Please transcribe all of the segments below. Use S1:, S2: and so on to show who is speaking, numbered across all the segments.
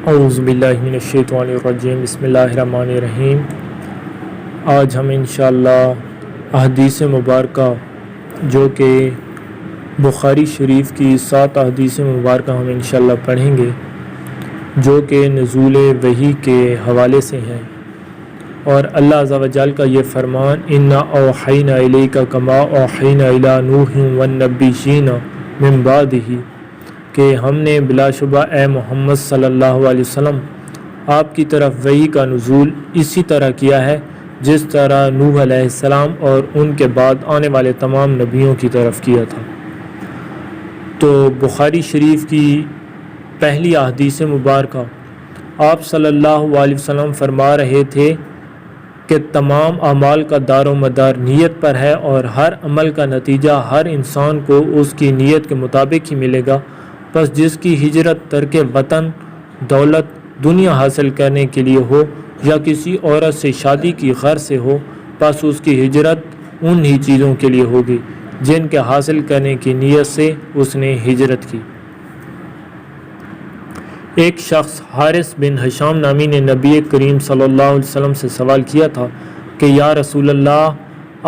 S1: اعوذ باللہ من الشیطان الرجیم بسم اللہ الرحمن الرحیم۔ آج ہم انشاءاللہ احادیث مبارکہ جو کہ بخاری شریف کی 7 احادیث مبارکہ ہم انشاءاللہ پڑھیں گے جو کہ نزول وحی کے حوالے سے ہیں، اور اللہ عز و جل کا یہ فرمان انا اوحینا الیک کما اوحینا الی نوح والنبیین من بعدہ، کہ ہم نے بلا شبہ اے محمد صلی اللہ علیہ وسلم آپ کی طرف وحی کا نزول اسی طرح کیا ہے جس طرح نوح علیہ السلام اور ان کے بعد آنے والے تمام نبیوں کی طرف کیا تھا۔ تو بخاری شریف کی پہلی احادیث مبارکہ آپ صلی اللہ علیہ وسلم فرما رہے تھے کہ تمام اعمال کا دار و مدار نیت پر ہے، اور ہر عمل کا نتیجہ ہر انسان کو اس کی نیت کے مطابق ہی ملے گا۔ پس جس کی ہجرت ترک وطن، دولت، دنیا حاصل کرنے کے لیے ہو یا کسی عورت سے شادی کی غرض سے ہو، پس اس کی ہجرت ان ہی چیزوں کے لیے ہوگی جن کے حاصل کرنے کی نیت سے اس نے ہجرت کی۔ ایک شخص حارث بن ہشام نامی نے نبی کریم صلی اللہ علیہ وسلم سے سوال کیا تھا کہ یا رسول اللہ،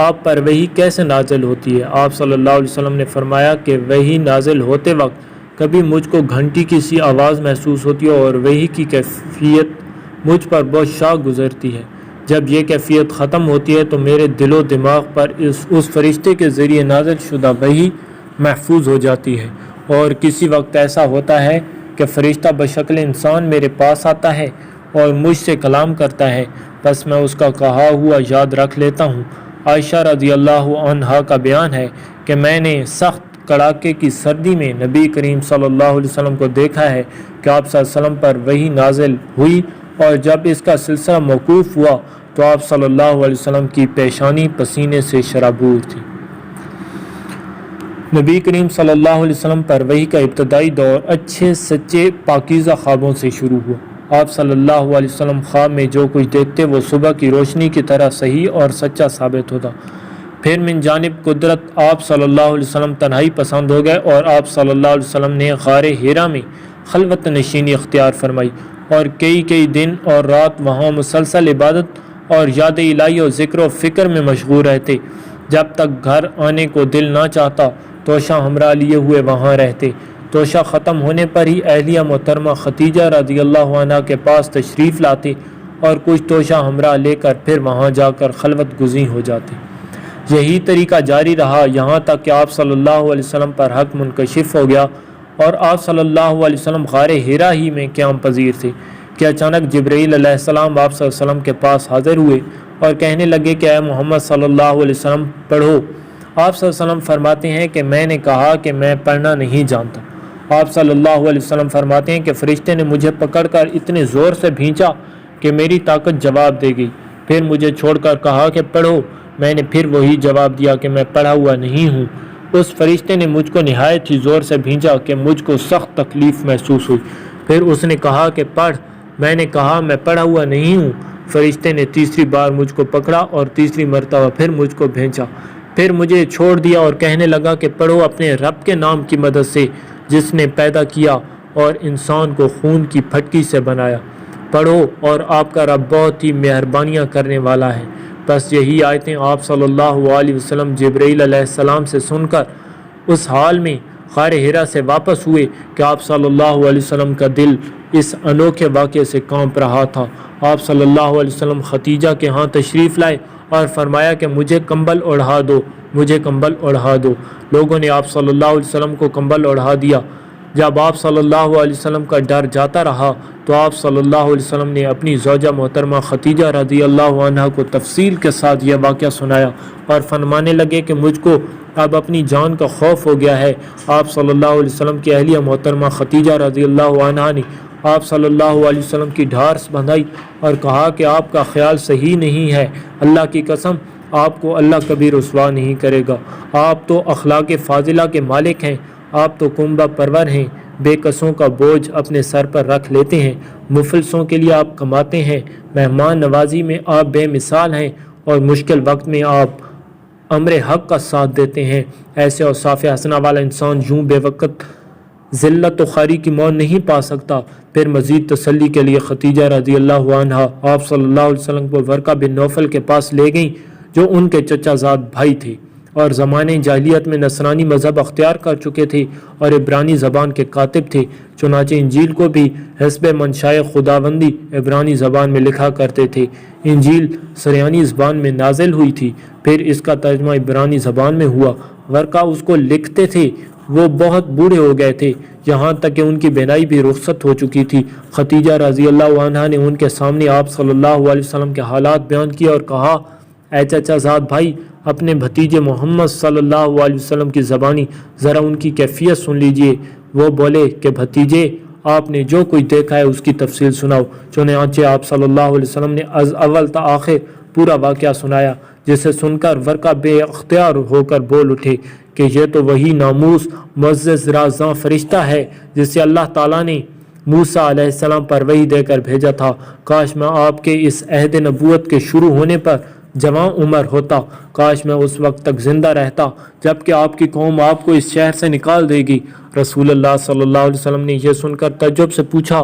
S1: آپ پر وحی کیسے نازل ہوتی ہے؟ آپ صلی اللہ علیہ وسلم نے فرمایا کہ وحی نازل ہوتے وقت کبھی مجھ کو گھنٹی کی سی آواز محسوس ہوتی ہے اور وحی کی کیفیت مجھ پر بہت شاق گزرتی ہے۔ جب یہ کیفیت ختم ہوتی ہے تو میرے دل و دماغ پر اس فرشتے کے ذریعے نازل شدہ وحی محفوظ ہو جاتی ہے، اور کسی وقت ایسا ہوتا ہے کہ فرشتہ بشکل انسان میرے پاس آتا ہے اور مجھ سے کلام کرتا ہے، بس میں اس کا کہا ہوا یاد رکھ لیتا ہوں۔ عائشہ رضی اللہ عنہا کا بیان ہے کہ میں نے سخت کڑاکے کی سردی میں نبی کریم صلی اللہ علیہ وسلم کو دیکھا ہے کہ آپ صلی اللہ علیہ وسلم پر وحی نازل ہوئی، اور جب اس کا سلسلہ موقوف ہوا تو آپ صلی اللہ علیہ وسلم کی پیشانی پسینے سے شرابور تھی۔ نبی کریم صلی اللہ علیہ وسلم پر وحی کا ابتدائی دور اچھے سچے پاکیزہ خوابوں سے شروع ہوا۔ آپ صلی اللہ علیہ وسلم خواب میں جو کچھ دیکھتے وہ صبح کی روشنی کی طرح صحیح اور سچا ثابت ہوتا۔ پھر من جانب قدرت آپ صلی اللہ علیہ وسلم تنہائی پسند ہو گئے، اور آپ صلی اللہ علیہ وسلم نے غار حرا میں خلوت نشینی اختیار فرمائی، اور کئی دن اور رات وہاں مسلسل عبادت اور یاد الہی اور ذکر و فکر میں مشغول رہتے۔ جب تک گھر آنے کو دل نہ چاہتا توشہ ہمراہ لیے ہوئے وہاں رہتے۔ توشہ ختم ہونے پر ہی اہلیہ محترمہ ختیجہ رضی اللہ عنہا کے پاس تشریف لاتے اور کچھ توشہ ہمراہ لے کر پھر وہاں جا کر خلوت گزین ہو جاتے۔ یہی طریقہ جاری رہا یہاں تک کہ آپ صلی اللہ علیہ وسلم پر حق منکشف ہو گیا، اور آپ صلی اللہ علیہ وسلم غار حرا ہی میں قیام پذیر تھے کہ اچانک جبرائیل علیہ السلام آپ صلی اللہ علیہ وسلم کے پاس حاضر ہوئے اور کہنے لگے کہ اے محمد صلی اللہ علیہ وسلم پڑھو۔ آپ صلی اللہ علیہ وسلم فرماتے ہیں کہ میں نے کہا کہ میں پڑھنا نہیں جانتا۔ آپ صلی اللہ علیہ وسلم فرماتے ہیں کہ فرشتے نے مجھے پکڑ کر اتنے زور سے بھینچا کہ میری طاقت جواب دے گئی، پھر مجھے چھوڑ کر کہا کہ پڑھو۔ میں نے پھر وہی جواب دیا کہ میں پڑھا ہوا نہیں ہوں۔ اس فرشتے نے مجھ کو نہایت ہی زور سے بھینچا کہ مجھ کو سخت تکلیف محسوس ہوئی، پھر اس نے کہا کہ پڑھ۔ میں نے کہا میں پڑھا ہوا نہیں ہوں۔ فرشتے نے تیسری بار مجھ کو پکڑا اور تیسری مرتبہ پھر مجھ کو بھینچا، پھر مجھے چھوڑ دیا اور کہنے لگا کہ پڑھو اپنے رب کے نام کی مدد سے جس نے پیدا کیا اور انسان کو خون کی پھٹکی سے بنایا۔ پڑھو، اور آپ کا رب بہت ہی مہربانیاں کرنے والا ہے۔ بس یہی آیتیں آپ صلی اللہ علیہ وسلم جبرائیل علیہ السلام سے سن کر اس حال میں غار حرا سے واپس ہوئے کہ آپ صلی اللہ علیہ وسلم کا دل اس انوکھے واقعے سے کانپ رہا تھا۔ آپ صلی اللہ علیہ وسلم ختیجہ کے ہاں تشریف لائے اور فرمایا کہ مجھے کمبل اوڑھا دو، مجھے کمبل اوڑھا دو۔ لوگوں نے آپ صلی اللہ علیہ وسلم کو کمبل اوڑھا دیا۔ جب آپ صلی اللہ علیہ وسلم کا ڈر جاتا رہا تو آپ صلی اللہ علیہ وسلم نے اپنی زوجہ محترمہ ختیجہ رضی اللہ عنہا کو تفصیل کے ساتھ یہ واقعہ سنایا اور فرمانے لگے کہ مجھ کو اب اپنی جان کا خوف ہو گیا ہے۔ آپ صلی اللہ علیہ وسلم کی اہلیہ محترمہ ختیجہ رضی اللہ عنہا نے آپ صلی اللہ علیہ وسلم کی ڈھارس بندھائی اور کہا کہ آپ کا خیال صحیح نہیں ہے، اللہ کی قسم آپ کو اللہ کبھی رسوا نہیں کرے گا۔ آپ تو اخلاق فاضلہ کے مالک ہیں، آپ تو کنبہ پرور ہیں، بے کسوں کا بوجھ اپنے سر پر رکھ لیتے ہیں، مفلسوں کے لیے آپ کماتے ہیں، مہمان نوازی میں آپ بے مثال ہیں، اور مشکل وقت میں آپ امر حق کا ساتھ دیتے ہیں۔ ایسے اوصاف حسنہ والا انسان یوں بے وقت ذلت و خواری کی موت نہیں پا سکتا۔ پھر مزید تسلی کے لیے خدیجہ رضی اللہ عنہا آپ صلی اللہ علیہ وسلم کو ورقہ بن نوفل کے پاس لے گئیں جو ان کے چچا زاد بھائی تھے اور زمانے جاہلیت میں نصرانی مذہب اختیار کر چکے تھے اور عبرانی زبان کے کاتب تھے۔ چنانچہ انجیل کو بھی حسب منشائے خداوندی عبرانی زبان میں لکھا کرتے تھے۔ انجیل سریانی زبان میں نازل ہوئی تھی، پھر اس کا ترجمہ عبرانی زبان میں ہوا۔ ورقہ اس کو لکھتے تھے، وہ بہت بوڑھے ہو گئے تھے، یہاں تک کہ ان کی بینائی بھی رخصت ہو چکی تھی۔ خدیجہ رضی اللہ عنہا نے ان کے سامنے آپ صلی اللہ علیہ وسلم کے حالات بیان کیے اور کہا، اے چچا زاد بھائی، اپنے بھتیجے محمد صلی اللہ علیہ وسلم کی زبانی ذرا ان کی کیفیت سن لیجئے۔ وہ بولے کہ بھتیجے، آپ نے جو کچھ دیکھا ہے اس کی تفصیل سناؤ۔ چنانچہ آپ صلی اللہ علیہ وسلم نے از اول تا آخر پورا واقعہ سنایا، جسے سن کر ورقہ بے اختیار ہو کر بول اٹھے کہ یہ تو وہی ناموس معزز رازاں فرشتہ ہے جسے اللہ تعالیٰ نے موسیٰ علیہ السلام پر وحی دے کر بھیجا تھا۔ کاش میں آپ کے اس عہد نبوت کے شروع ہونے پر جوان عمر ہوتا، کاش میں اس وقت تک زندہ رہتا جبکہ آپ کی قوم آپ کو اس شہر سے نکال دے گی۔ رسول اللہ صلی اللہ علیہ وسلم نے یہ سن کر تعجب سے پوچھا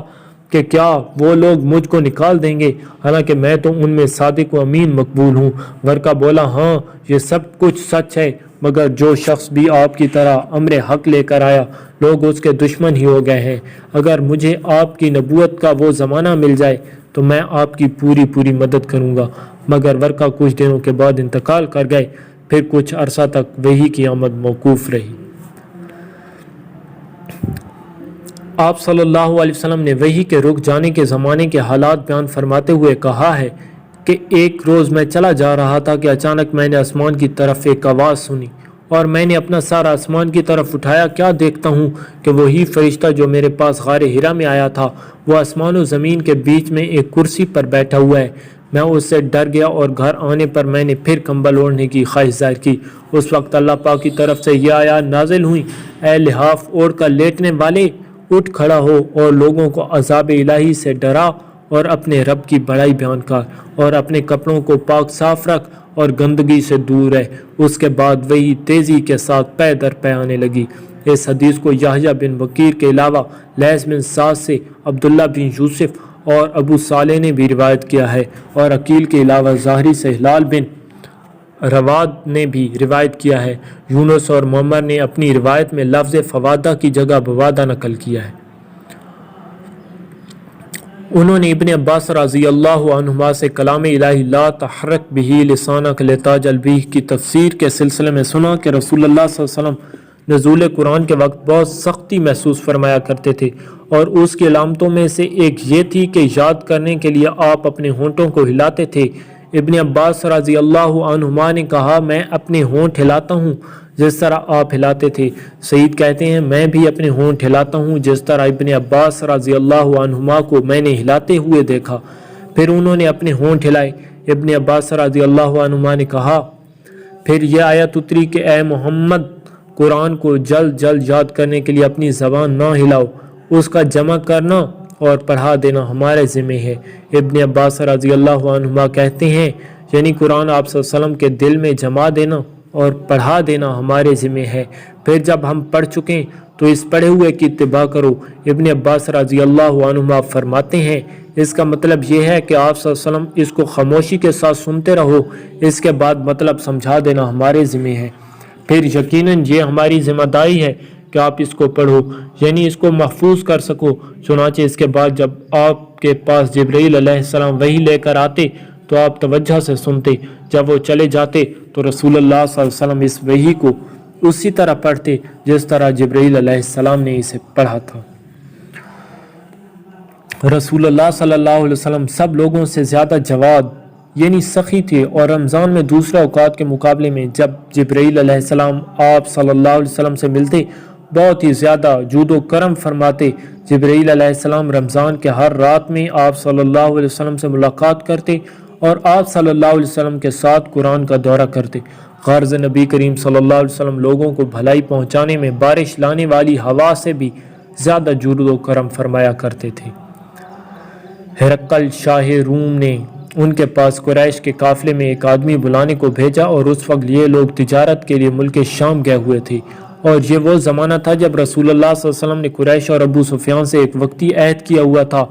S1: کہ کیا وہ لوگ مجھ کو نکال دیں گے، حالانکہ میں تو ان میں صادق و امین مقبول ہوں۔ ورقہ بولا، ہاں یہ سب کچھ سچ ہے، مگر جو شخص بھی آپ کی طرح امر حق لے کر آیا لوگ اس کے دشمن ہی ہو گئے ہیں۔ اگر مجھے آپ کی نبوت کا وہ زمانہ مل جائے تو میں آپ کی پوری مدد کروں گا۔ مگر ورقہ کچھ دنوں کے بعد انتقال کر گئے، پھر کچھ عرصہ تک وحی کی آمد موقوف رہی۔ آپ صلی اللہ علیہ وسلم نے وحی کے رک جانے کے زمانے کے حالات بیان فرماتے ہوئے کہا ہے کہ ایک روز میں چلا جا رہا تھا کہ اچانک میں نے آسمان کی طرف ایک آواز سنی اور میں نے اپنا سر آسمان کی طرف اٹھایا، کیا دیکھتا ہوں کہ وہی فرشتہ جو میرے پاس غار حرا میں آیا تھا وہ آسمان و زمین کے بیچ میں ایک کرسی پر بیٹھا ہوا ہے۔ میں اس سے ڈر گیا اور گھر آنے پر میں نے پھر کمبل اوڑھنے کی خواہش ظاہر کی۔ اس وقت اللہ پاک کی طرف سے یہ آیات نازل ہوئی، اے لحاف اوڑھ کر لیٹنے والے، اٹھ کھڑا ہو اور لوگوں کو عذاب الہی سے ڈرا اور اپنے رب کی بڑائی بیان کر اور اپنے کپڑوں کو پاک صاف رکھ اور گندگی سے دور رہ۔ اس کے بعد وہی تیزی کے ساتھ پے در پے آنے لگی۔ اس حدیث کو یحییٰ بن بکیر کے علاوہ لیث بن سعد سے عبداللہ بن یوسف اور ابو صالح نے بھی روایت کیا ہے، اور عقیل کے علاوہ ظاہری سے ہلال بن رواد نے بھی روایت کیا ہے۔ یونس اور معمر نے اپنی روایت میں لفظ فوادہ کی جگہ بوادہ نقل کیا ہے۔ انہوں نے ابن عباس رضی اللہ عنہما سے کلام الہی لا تحرک بہ لسانک لتعجل بہ کی تفسیر کے سلسلے میں سنا کہ رسول اللہ صلی اللہ علیہ وسلم نزول قرآن کے وقت بہت سختی محسوس فرمایا کرتے تھے، اور اس کی علامتوں میں سے ایک یہ تھی کہ یاد کرنے کے لیے آپ اپنے ہونٹوں کو ہلاتے تھے۔ ابن عباس رضی اللہ عنہما نے کہا، میں اپنے ہونٹ ہلاتا ہوں جس طرح آپ ہلاتے تھے۔ سعید کہتے ہیں، میں بھی اپنے ہونٹ ہلاتا ہوں جس طرح ابن عباس رضی اللہ عنہما کو میں نے ہلاتے ہوئے دیکھا۔ پھر انہوں نے اپنے ہونٹ ہلائے۔ ابن عباس رضی اللہ عنہما نے کہا، پھر یہ آیت اتری کہ اے محمد، قرآن کو جلد جلد یاد کرنے کے لیے اپنی زبان نہ ہلاؤ، اس کا جمع کرنا اور پڑھا دینا ہمارے ذمہ ہے۔ ابن عباس رضی اللہ عنہما کہتے ہیں، یعنی قرآن آپ صلی اللہ علیہ وسلم کے دل میں جما دینا اور پڑھا دینا ہمارے ذمہ ہے، پھر جب ہم پڑھ چکیں تو اس پڑھے ہوئے کی اتباع کرو۔ ابن عباس رضی اللہ عنہما فرماتے ہیں، اس کا مطلب یہ ہے کہ آپ صلی اللہ علیہ وسلم اس کو خاموشی کے ساتھ سنتے رہو، اس کے بعد مطلب سمجھا دینا ہمارے ذمہ ہے، پھر یقیناً یہ ہماری ذمہ داری ہے کہ آپ اس کو پڑھو، یعنی اس کو محفوظ کر سکو۔ چنانچہ اس کے بعد جب آپ کے پاس جبرائیل علیہ السلام وحی لے کر آتے تو آپ توجہ سے سنتے، جب وہ چلے جاتے تو رسول اللہ صلی اللہ علیہ وسلم اس وحی کو اسی طرح پڑھتے جس طرح جبرائیل علیہ السلام نے اسے پڑھا تھا۔ رسول اللہ صلی اللہ علیہ وسلم سب لوگوں سے زیادہ جواد یعنی سخی تھے، اور رمضان میں دوسرے اوقات کے مقابلے میں جب جبرائیل علیہ السلام آپ صلی اللہ علیہ وسلم سے ملتے بہت ہی زیادہ جود و کرم فرماتے۔ جبرائیل علیہ السلام رمضان کے ہر رات میں آپ صلی اللہ علیہ وسلم سے ملاقات کرتے اور آپ صلی اللہ علیہ وسلم کے ساتھ قرآن کا دورہ کرتے۔ غرض نبی کریم صلی اللہ علیہ وسلم لوگوں کو بھلائی پہنچانے میں بارش لانے والی ہوا سے بھی زیادہ جود و کرم فرمایا کرتے تھے۔ ہرقل شاہ روم نے ان کے پاس قریش کے قافلے میں ایک آدمی بلانے کو بھیجا، اور اس وقت یہ لوگ تجارت کے لیے ملک شام گئے ہوئے تھے۔ اور یہ وہ زمانہ تھا جب رسول اللہ صلی اللہ علیہ وسلم نے قریش اور ابو سفیان سے ایک وقتی عہد کیا ہوا تھا۔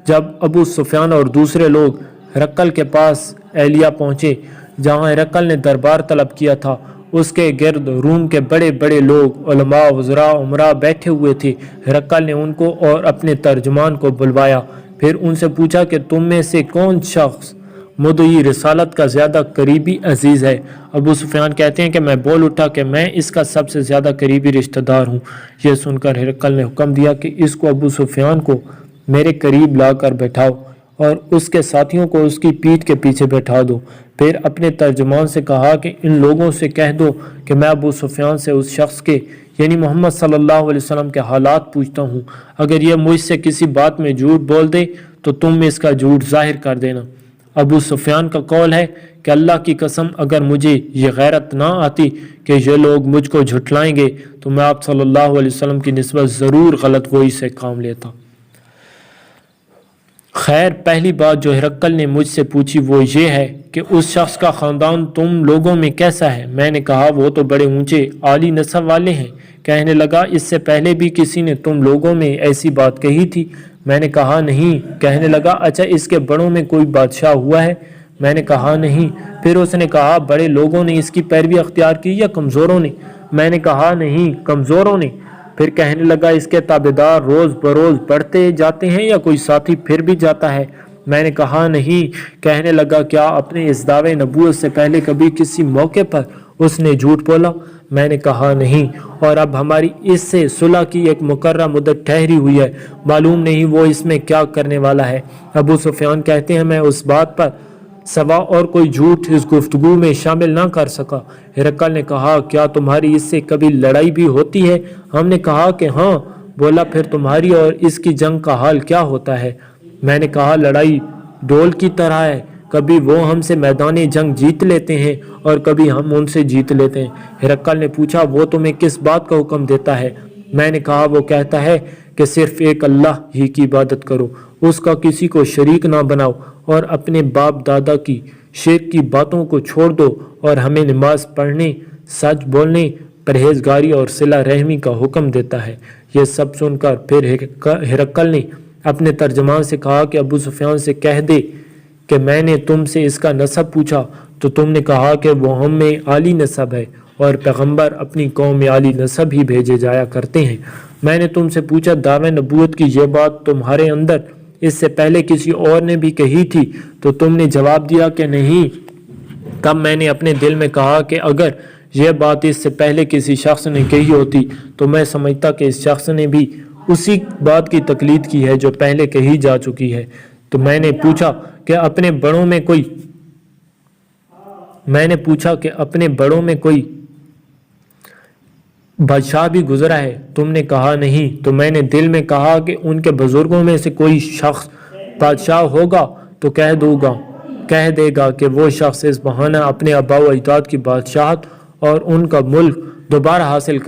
S1: جب ابو سفیان اور دوسرے لوگ ہرقل کے پاس ایلیا پہنچے جہاں ہرقل نے دربار طلب کیا تھا، اس کے گرد روم کے بڑے بڑے لوگ، علماء، وزراء، عمراء بیٹھے ہوئے تھے۔ ہرقل نے ان کو اور اپنے ترجمان کو بلوایا، پھر ان سے پوچھا کہ تم میں سے کون شخص مدعی رسالت کا زیادہ قریبی عزیز ہے؟ ابو سفیان کہتے ہیں کہ میں بول اٹھا کہ میں اس کا سب سے زیادہ قریبی رشتہ دار ہوں۔ یہ سن کر ہرقل نے حکم دیا کہ اس کو ابو سفیان کو میرے قریب لا کر بیٹھاؤ اور اس کے ساتھیوں کو اس کی پیٹھ کے پیچھے بیٹھا دو۔ پھر اپنے ترجمان سے کہا کہ ان لوگوں سے کہہ دو کہ میں ابو سفیان سے اس شخص کے یعنی محمد صلی اللہ علیہ وسلم کے حالات پوچھتا ہوں۔ اگر یہ مجھ سے کسی بات میں جھوٹ بول دے تو تم اس کا جھوٹ ظاہر کر دینا۔ ابو سفیان کا قول ہے کہ اللہ کی قسم اگر مجھے یہ غیرت نہ آتی کہ یہ لوگ مجھ کو جھٹلائیں گے تو میں آپ صلی اللہ علیہ وسلم کی نسبت ضرور غلط گوئی سے کام لیتا۔ خیر، پہلی بات جو ہرقل نے مجھ سے پوچھی وہ یہ ہے کہ اس شخص کا خاندان تم لوگوں میں کیسا ہے؟ میں نے کہا وہ تو بڑے اونچے عالی نسب والے ہیں۔ کہنے لگا اس سے پہلے بھی کسی نے تم لوگوں میں ایسی بات کہی تھی؟ میں نے کہا نہیں۔ کہنے لگا اچھا اس کے بڑوں میں کوئی بادشاہ ہوا ہے؟ میں نے کہا نہیں۔ پھر اس نے کہا بڑے لوگوں نے اس کی پیروی اختیار کی یا کمزوروں نے؟ میں نے کہا نہیں، کمزوروں نے۔ پھر کہنے لگا اس کے تابعدار روز بروز بڑھتے جاتے ہیں یا کوئی ساتھی پھر بھی جاتا ہے؟ میں نے کہا نہیں۔ کہنے لگا کیا اپنے اس دعوے نبوت سے پہلے کبھی کسی موقع پر اس نے جھوٹ بولا؟ میں نے کہا نہیں۔ اور اب ہماری اس سے صلح کی ایک مقررہ مدت ٹھہری ہوئی ہے، معلوم نہیں وہ اس میں کیا کرنے والا ہے۔ ابو سفیان کہتے ہیں میں اس بات پر سوا اور کوئی جھوٹ اس گفتگو میں شامل نہ کر سکا۔ ہرقل نے کہا کیا تمہاری اس سے کبھی لڑائی بھی ہوتی ہے؟ ہم نے کہا کہ ہاں۔ بولا پھر تمہاری اور اس کی جنگ کا حال کیا ہوتا ہے؟ میں نے کہا لڑائی ڈول کی طرح ہے، کبھی وہ ہم سے میدان جنگ جیت لیتے ہیں اور کبھی ہم ان سے جیت لیتے ہیں۔ ہرقل نے پوچھا وہ تمہیں کس بات کا حکم دیتا ہے؟ میں نے کہا وہ کہتا ہے کہ صرف ایک اللہ ہی کی عبادت کرو، اس کا کسی کو شریک نہ بناؤ اور اپنے باپ دادا کی شرک کی باتوں کو چھوڑ دو، اور ہمیں نماز پڑھنے، سچ بولنے، پرہیزگاری اور صلہ رحمی کا حکم دیتا ہے۔ یہ سب سن کر پھر ہرقل نے اپنے ترجمان سے کہا کہ ابو سفیان سے کہہ دے کہ میں نے تم سے اس کا نسب پوچھا تو تم نے کہا کہ وہ ہم میں عالی نسب ہے اور پیغمبر اپنی قوم میں عالی نسب ہی بھیجے جایا کرتے ہیں۔ میں نے تم سے پوچھا دعوے نبوت کی یہ بات تمہارے اندر اس سے پہلے کسی اور نے بھی کہی تھی تو تم نے جواب دیا کہ نہیں۔ تب میں نے اپنے دل میں کہا کہ اگر یہ بات اس سے پہلے کسی شخص نے کہی ہوتی تو میں سمجھتا کہ اس شخص نے بھی اسی بات کی تقلید کی ہے جو پہلے کہی جا چکی ہے۔ تو میں نے پوچھا کہ اپنے بڑوں میں کوئی بادشاہ بھی گزرا ہے؟ تم نے کہا نہیں۔ تو میں نے دل میں کہا کہ ان کے بزرگوں میں سے کوئی شخص بادشاہ ہوگا تو کہہ دے گا کہ وہ شخص اس بہانہ اپنے آباء و اجداد کی بادشاہت اور ان کا ملک دوبارہ حاصل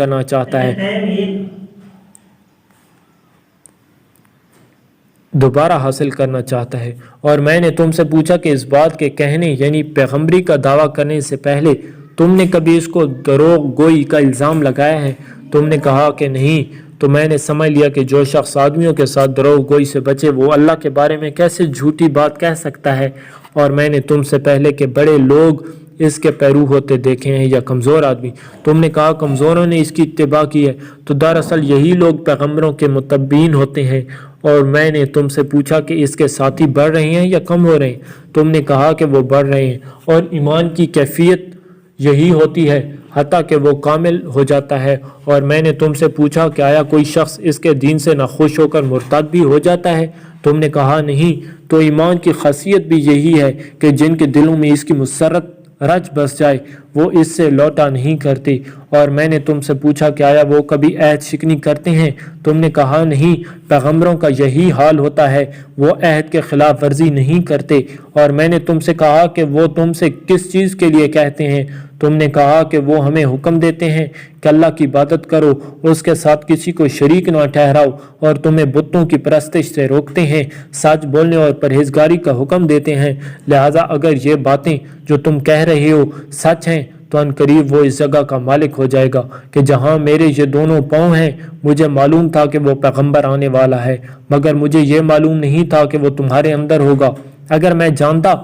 S1: کرنا چاہتا ہے۔ اور میں نے تم سے پوچھا کہ اس بات کے کہنے یعنی پیغمبری کا دعویٰ کرنے سے پہلے تم نے کبھی اس کو دروغ گوئی کا الزام لگایا ہے؟ تم نے کہا کہ نہیں۔ تو میں نے سمجھ لیا کہ جو شخص آدمیوں کے ساتھ دروغ گوئی سے بچے وہ اللہ کے بارے میں کیسے جھوٹی بات کہہ سکتا ہے۔ اور میں نے تم سے پہلے کہ بڑے لوگ اس کے پیرو ہوتے دیکھے ہیں یا کمزور آدمی؟ تم نے کہا کمزوروں نے اس کی اتباع کی ہے، تو دراصل یہی لوگ پیغمبروں کے متبعین ہوتے ہیں۔ اور میں نے تم سے پوچھا کہ اس کے ساتھی بڑھ رہے ہیں یا کم ہو رہے ہیں؟ تم نے کہا کہ وہ بڑھ رہے ہیں، اور ایمان کی کیفیت یہی ہوتی ہے حتیٰ کہ وہ کامل ہو جاتا ہے۔ اور میں نے تم سے پوچھا کہ آیا کوئی شخص اس کے دین سے ناخوش ہو کر مرتد بھی ہو جاتا ہے؟ تم نے کہا نہیں۔ تو ایمان کی خاصیت بھی یہی ہے کہ جن کے دلوں میں اس کی مسرت رچ بس جائے وہ اس سے لوٹا نہیں کرتے۔ اور میں نے تم سے پوچھا کہ آیا وہ کبھی عہد شکنی کرتے ہیں؟ تم نے کہا نہیں۔ پیغمبروں کا یہی حال ہوتا ہے، وہ عہد کے خلاف ورزی نہیں کرتے۔ اور میں نے تم سے کہا کہ وہ تم سے کس چیز کے لیے کہتے ہیں؟ تم نے کہا کہ وہ ہمیں حکم دیتے ہیں کہ اللہ کی عبادت کرو، اس کے ساتھ کسی کو شریک نہ ٹھہراؤ، اور تمہیں بتوں کی پرستش سے روکتے ہیں، سچ بولنے اور پرہیزگاری کا حکم دیتے ہیں۔ لہٰذا اگر یہ باتیں جو تم کہہ رہے ہو سچ ہیں تو ان قریب وہ اس جگہ کا مالک ہو جائے گا کہ جہاں میرے یہ دونوں پاؤں ہیں۔ مجھے معلوم تھا کہ وہ پیغمبر آنے والا ہے، مگر مجھے یہ معلوم نہیں تھا کہ وہ تمہارے اندر ہوگا۔ اگر میں جانتا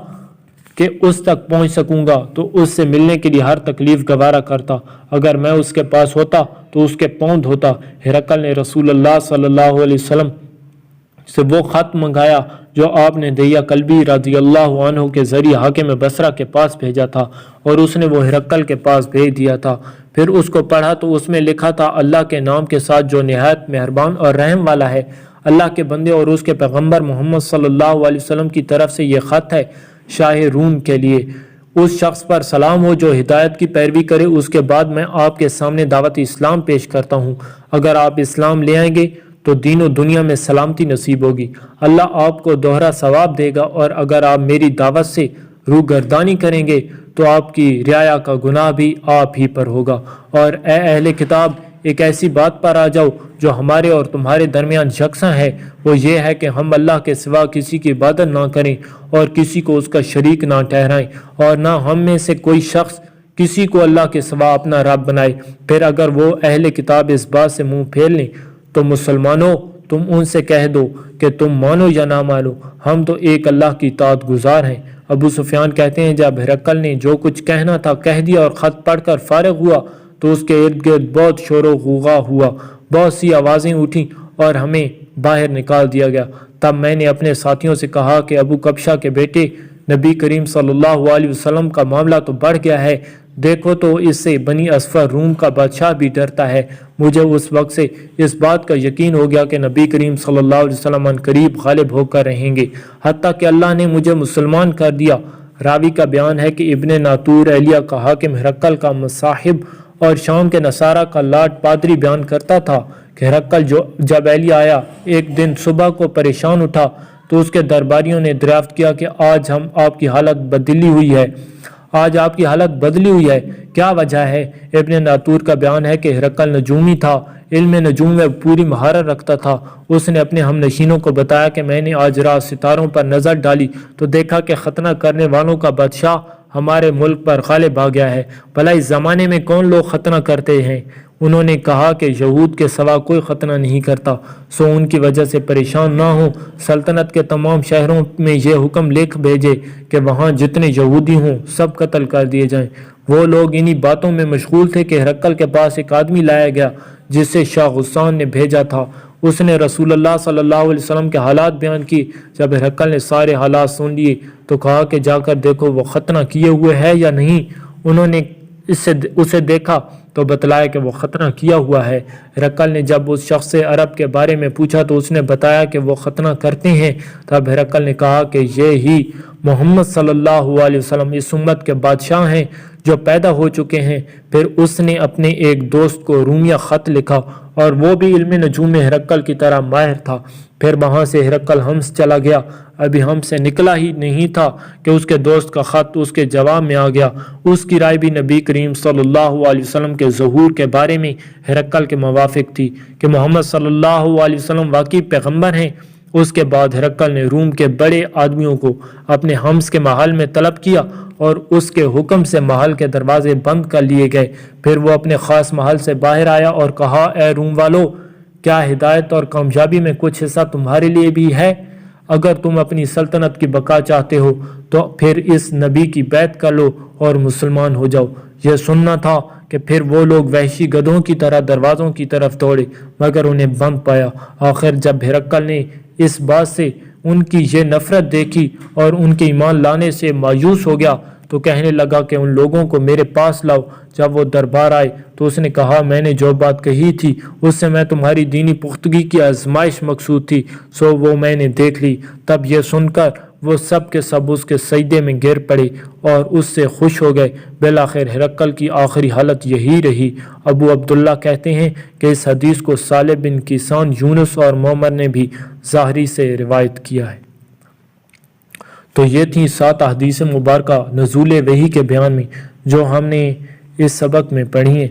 S1: کہ اس تک پہنچ سکوں گا تو اس سے ملنے کے لیے ہر تکلیف گوارا کرتا۔ اگر میں اس کے پاس ہوتا تو اس کے پاؤں دھوتا۔ ہرقل نے رسول اللہ صلی اللہ علیہ وسلم سے وہ خط منگایا جو آپ نے دہیہ کلبی رضی اللہ عنہ کے ذریعے حاکم بصرہ کے پاس بھیجا تھا، اور اس نے وہ ہرقل کے پاس بھیج دیا تھا۔ پھر اس کو پڑھا تو اس میں لکھا تھا، اللہ کے نام کے ساتھ جو نہایت مہربان اور رحم والا ہے۔ اللہ کے بندے اور اس کے پیغمبر محمد صلی اللہ علیہ وسلم کی طرف سے یہ خط ہے شاہ روم کے لیے۔ اس شخص پر سلام ہو جو ہدایت کی پیروی کرے۔ اس کے بعد میں آپ کے سامنے دعوت اسلام پیش کرتا ہوں۔ اگر آپ اسلام لے آئیں گے تو دین و دنیا میں سلامتی نصیب ہوگی، اللہ آپ کو دوہرا ثواب دے گا، اور اگر آپ میری دعوت سے روگردانی کریں گے تو آپ کی رعایا کا گناہ بھی آپ ہی پر ہوگا۔ اور اے اہل کتاب، ایک ایسی بات پر آ جاؤ جو ہمارے اور تمہارے درمیان یکساں ہے، وہ یہ ہے کہ ہم اللہ کے سوا کسی کی عبادت نہ کریں اور کسی کو اس کا شریک نہ ٹھہرائیں، اور نہ ہم میں سے کوئی شخص کسی کو اللہ کے سوا اپنا رب بنائے۔ پھر اگر وہ اہل کتاب اس بات سے منہ پھیر لیں تو مسلمانوں، تم ان سے کہہ دو کہ تم مانو یا نہ مانو، ہم تو ایک اللہ کی اطاعت گزار ہیں۔ ابو سفیان کہتے ہیں، جب ہرقل نے جو کچھ کہنا تھا کہہ دیا اور خط پڑھ کر فارغ ہوا تو اس کے ارد گرد بہت شور و غوغا ہوا، بہت سی آوازیں اٹھیں اور ہمیں باہر نکال دیا گیا۔ تب میں نے اپنے ساتھیوں سے کہا کہ ابو کبشہ کے بیٹے نبی کریم صلی اللہ علیہ وسلم کا معاملہ تو بڑھ گیا ہے، دیکھو تو اس سے بنی اصفر روم کا بادشاہ بھی ڈرتا ہے۔ مجھے اس وقت سے اس بات کا یقین ہو گیا کہ نبی کریم صلی اللہ علیہ وسلم ان قریب غالب ہو کر رہیں گے، حتیٰ کہ اللہ نے مجھے مسلمان کر دیا۔ راوی کا بیان ہے کہ ابن ناطور اہلیہ کا حاکم ہرقل کا مصاحب اور شام کے نصارہ کا لاٹ پادری بیان کرتا تھا کہ ہرقل جب اہلیہ آیا ایک دن صبح کو پریشان اٹھا تو اس کے درباریوں نے دریافت کیا کہ آج آپ کی حالت بدلی ہوئی ہے، آج آپ کی حالت بدلی ہوئی ہے، کیا وجہ ہے؟ ابن ناطور کا بیان ہے کہ ہرقل نجومی تھا، علم نجوم میں پوری مہارت رکھتا تھا۔ اس نے اپنے ہم نشینوں کو بتایا کہ میں نے آج رات ستاروں پر نظر ڈالی تو دیکھا کہ ختنہ کرنے والوں کا بادشاہ ہمارے ملک پر غالب آ گیا ہے۔ بھلا اس زمانے میں کون لوگ ختنہ کرتے ہیں؟ انہوں نے کہا کہ یہود کے سوا کوئی ختنہ نہیں کرتا، سو ان کی وجہ سے پریشان نہ ہوں۔ سلطنت کے تمام شہروں میں یہ حکم لکھ بھیجے کہ وہاں جتنے یہودی ہوں سب قتل کر دیے جائیں۔ وہ لوگ انہی باتوں میں مشغول تھے کہ ہرقل کے پاس ایک آدمی لایا گیا جسے شاہ غسان نے بھیجا تھا۔ اس نے رسول اللہ صلی اللہ علیہ وسلم کے حالات بیان کی۔ جب ہرقل نے سارے حالات سن لیے تو کہا کہ جا کر دیکھو وہ ختنہ کیے ہوئے ہے یا نہیں۔ انہوں نے اسے دیکھا تو بتلایا کہ وہ ختنہ کیا ہوا ہے۔ ہرقل نے جب اس شخص سے عرب کے بارے میں پوچھا تو اس نے بتایا کہ وہ ختنہ کرتے ہیں۔ تب ہرقل نے کہا کہ یہ ہی محمد صلی اللہ علیہ وسلم اس امت کے بادشاہ ہیں جو پیدا ہو چکے ہیں۔ پھر اس نے اپنے ایک دوست کو رومیہ خط لکھا اور وہ بھی علم نجوم میں ہرقل کی طرح ماہر تھا۔ پھر وہاں سے ہرقل حمص چلا گیا۔ ابھی حمص سے نکلا ہی نہیں تھا کہ اس کے دوست کا خط اس کے جواب میں آ گیا۔ اس کی رائے بھی نبی کریم صلی اللہ علیہ وسلم کے ظہور کے بارے میں ہرقل کے موافق تھی کہ محمد صلی اللہ علیہ وسلم واقعی پیغمبر ہیں۔ اس کے بعد ہرقل نے روم کے بڑے آدمیوں کو اپنے حمص کے محل میں طلب کیا اور اس کے حکم سے محل کے دروازے بند کر لیے گئے۔ پھر وہ اپنے خاص محل سے باہر آیا اور کہا، اے روم والو، کیا ہدایت اور کامیابی میں کچھ حصہ تمہارے لیے بھی ہے؟ اگر تم اپنی سلطنت کی بقا چاہتے ہو تو پھر اس نبی کی بیعت کر لو اور مسلمان ہو جاؤ۔ یہ سننا تھا کہ پھر وہ لوگ وحشی گدھوں کی طرح دروازوں کی طرف دوڑے مگر انہیں بند پایا۔ آخر جب ہرقل نے اس بات سے ان کی یہ نفرت دیکھی اور ان کے ایمان لانے سے مایوس ہو گیا تو کہنے لگا کہ ان لوگوں کو میرے پاس لاؤ۔ جب وہ دربار آئے تو اس نے کہا، میں نے جو بات کہی تھی اس سے میں تمہاری دینی پختگی کی آزمائش مقصود تھی، سو وہ میں نے دیکھ لی۔ تب یہ سن کر وہ سب کے سب اس کے سجدے میں گر پڑے اور اس سے خوش ہو گئے۔ بالآخر ہرقل کی آخری حالت یہی رہی۔ ابو عبداللہ کہتے ہیں کہ اس حدیث کو صالح بن کیسان، یونس اور معمر نے بھی ظاہری سے روایت کیا ہے۔ تو یہ تھیں 7 احادیث مبارکہ نزول وحی کے بیان میں جو ہم نے اس سبق میں پڑھی ہیں۔